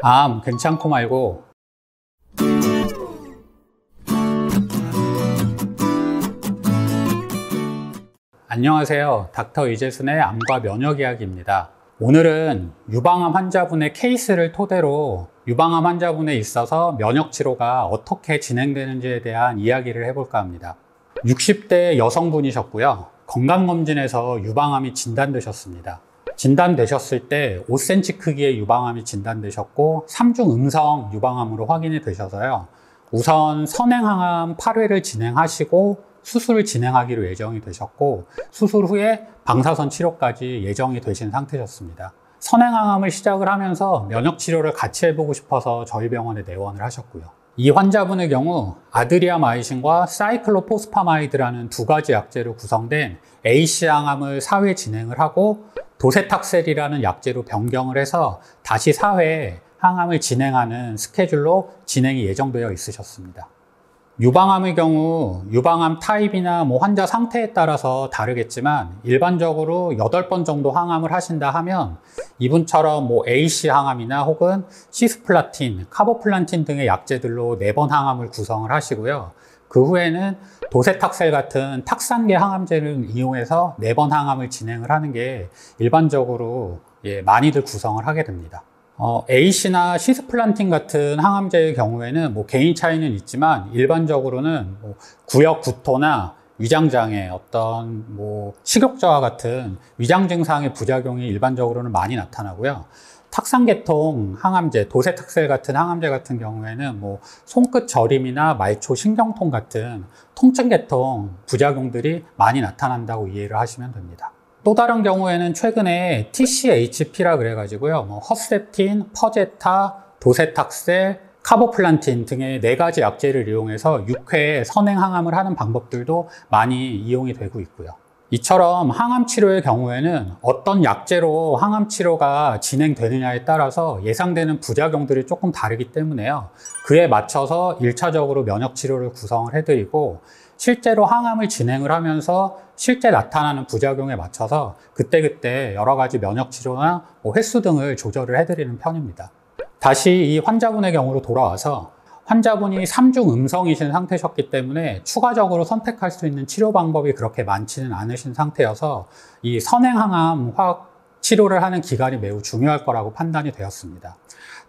암 괜찮고 말고. 안녕하세요. 닥터 이재순의 암과 면역 이야기입니다. 오늘은 유방암 환자분의 케이스를 토대로 유방암 환자분에 있어서 면역 치료가 어떻게 진행되는지에 대한 이야기를 해볼까 합니다. 60대 여성분이셨고요. 건강검진에서 유방암이 진단되셨습니다. 진단되셨을 때 5cm 크기의 유방암이 진단되셨고 3중 음성 유방암으로 확인이 되셔서요. 우선 선행항암 8회를 진행하시고 수술을 진행하기로 예정이 되셨고 수술 후에 방사선 치료까지 예정이 되신 상태셨습니다. 선행항암을 시작을 하면서 면역치료를 같이 해보고 싶어서 저희 병원에 내원을 하셨고요. 이 환자분의 경우 아드리아마이신과 사이클로포스파마이드라는 두 가지 약제로 구성된 A씨항암을 4회 진행을 하고 도세탁셀이라는 약제로 변경을 해서 다시 4회 항암을 진행하는 스케줄로 진행이 예정되어 있으셨습니다. 유방암의 경우 유방암 타입이나 환자 상태에 따라서 다르겠지만 일반적으로 8번 정도 항암을 하신다 하면 이분처럼 A씨 항암이나 혹은 시스플라틴, 카보플란틴 등의 약제들로 4번 항암을 구성을 하시고요. 그 후에는 도세탁셀 같은 탁산계 항암제를 이용해서 4번 항암을 진행을 하는 게 일반적으로 많이들 구성을 하게 됩니다. A씨나 시스플란틴 같은 항암제의 경우에는 개인 차이는 있지만 일반적으로는 구역 구토나 위장장애, 어떤 식욕저하 같은 위장 증상의 부작용이 일반적으로는 많이 나타나고요. 탁산계통 항암제, 도세탁셀 같은 항암제 같은 경우에는 손끝 저림이나 말초 신경통 같은 통증계통 부작용들이 많이 나타난다고 이해를 하시면 됩니다. 또 다른 경우에는 최근에 TCHP라 그래가지고요. 허셉틴, 퍼제타, 도세탁셀, 카보플란틴 등의 4가지 약제를 이용해서 6회 선행 항암을 하는 방법들도 많이 이용이 되고 있고요. 이처럼 항암 치료의 경우에는 어떤 약제로 항암 치료가 진행되느냐에 따라서 예상되는 부작용들이 조금 다르기 때문에요. 그에 맞춰서 1차적으로 면역 치료를 구성을 해드리고 실제로 항암을 진행을 하면서 실제 나타나는 부작용에 맞춰서 그때그때 여러 가지 면역 치료나 횟수 등을 조절을 해드리는 편입니다. 다시 이 환자분의 경우로 돌아와서 환자분이 3중 음성이신 상태셨기 때문에 추가적으로 선택할 수 있는 치료 방법이 그렇게 많지는 않으신 상태여서 이 선행항암 화학 치료를 하는 기간이 매우 중요할 거라고 판단이 되었습니다.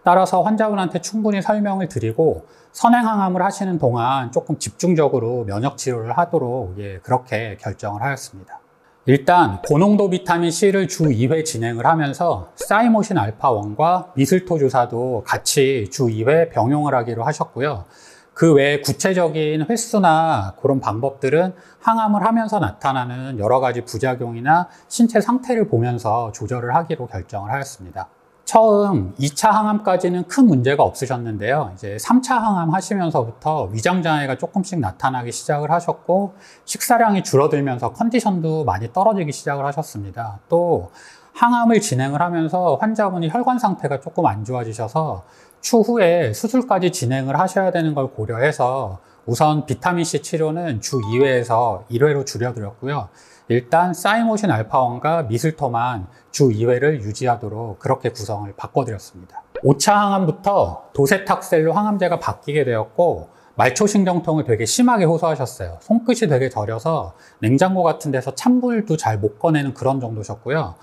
따라서 환자분한테 충분히 설명을 드리고 선행항암을 하시는 동안 조금 집중적으로 면역치료를 하도록 그렇게 결정을 하였습니다. 일단 고농도 비타민C를 주 2회 진행을 하면서 사이모신 알파1과 미슬토 주사도 같이 주 2회 병용을 하기로 하셨고요. 그 외에 구체적인 횟수나 그런 방법들은 항암을 하면서 나타나는 여러 가지 부작용이나 신체 상태를 보면서 조절을 하기로 결정을 하였습니다. 처음 2차 항암까지는 큰 문제가 없으셨는데요. 이제 3차 항암 하시면서부터 위장장애가 조금씩 나타나기 시작을 하셨고 식사량이 줄어들면서 컨디션도 많이 떨어지기 시작을 하셨습니다. 또 항암을 진행을 하면서 환자분이 혈관 상태가 조금 안 좋아지셔서 추후에 수술까지 진행을 하셔야 되는 걸 고려해서 우선 비타민C 치료는 주 2회에서 1회로 줄여드렸고요. 일단 사이모신 알파1과 미슬토만 주 2회를 유지하도록 그렇게 구성을 바꿔드렸습니다. 5차 항암부터 도세탁셀로 항암제가 바뀌게 되었고 말초신경통을 되게 심하게 호소하셨어요. 손끝이 되게 저려서 냉장고 같은 데서 찬물도 잘 못 꺼내는 그런 정도셨고요.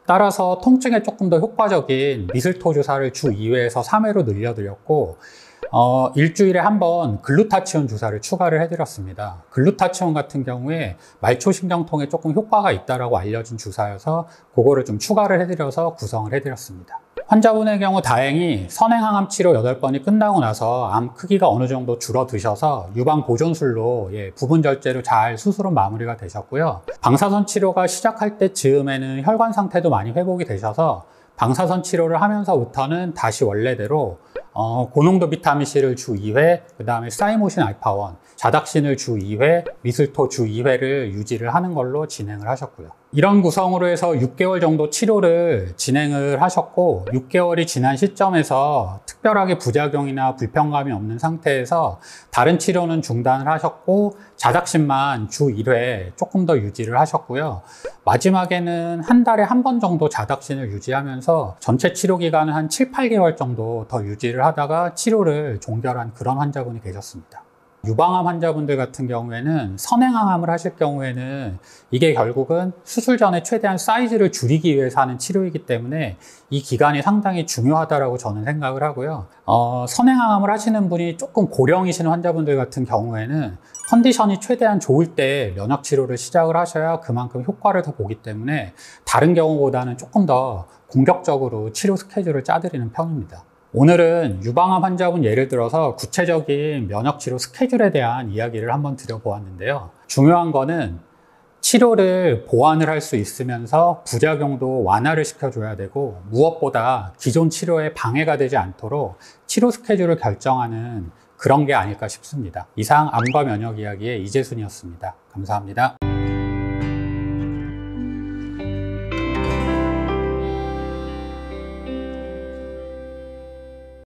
따라서 통증에 조금 더 효과적인 미슬토 주사를 주 2회에서 3회로 늘려드렸고 일주일에 한 번 글루타치온 주사를 추가를 해드렸습니다. 글루타치온 같은 경우에 말초신경통에 조금 효과가 있다고 알려진 주사여서 그거를 좀 추가를 해드려서 구성을 해드렸습니다. 환자분의 경우 다행히 선행항암 치료 8번이 끝나고 나서 암 크기가 어느 정도 줄어드셔서 유방 보존술로 부분 절제로 잘 수술은 마무리가 되셨고요. 방사선 치료가 시작할 때 즈음에는 혈관 상태도 많이 회복이 되셔서 방사선 치료를 하면서부터는 다시 원래대로 고농도 비타민C를 주 2회, 그 다음에 사이모신 알파1, 자닥신을 주 2회, 미슬토 주 2회를 유지를 하는 걸로 진행을 하셨고요. 이런 구성으로 해서 6개월 정도 치료를 진행을 하셨고 6개월이 지난 시점에서 특별하게 부작용이나 불편감이 없는 상태에서 다른 치료는 중단을 하셨고 자작신만 주 1회 조금 더 유지를 하셨고요. 마지막에는 한 달에 한 번 정도 자작신을 유지하면서 전체 치료 기간은 한 7, 8개월 정도 더 유지를 하다가 치료를 종결한 그런 환자분이 계셨습니다. 유방암 환자분들 같은 경우에는 선행항암을 하실 경우에는 이게 결국은 수술 전에 최대한 사이즈를 줄이기 위해서 하는 치료이기 때문에 이 기간이 상당히 중요하다고 저는 생각을 하고요. 선행항암을 하시는 분이 조금 고령이신 환자분들 같은 경우에는 컨디션이 최대한 좋을 때 면역치료를 시작을 하셔야 그만큼 효과를 더 보기 때문에 다른 경우보다는 조금 더 공격적으로 치료 스케줄을 짜드리는 편입니다. 오늘은 유방암 환자분 예를 들어서 구체적인 면역치료 스케줄에 대한 이야기를 한번 드려보았는데요. 중요한 거는 치료를 보완을 할 수 있으면서 부작용도 완화를 시켜줘야 되고 무엇보다 기존 치료에 방해가 되지 않도록 치료 스케줄을 결정하는 그런 게 아닐까 싶습니다. 이상 암과 면역 이야기의 이재순이었습니다. 감사합니다.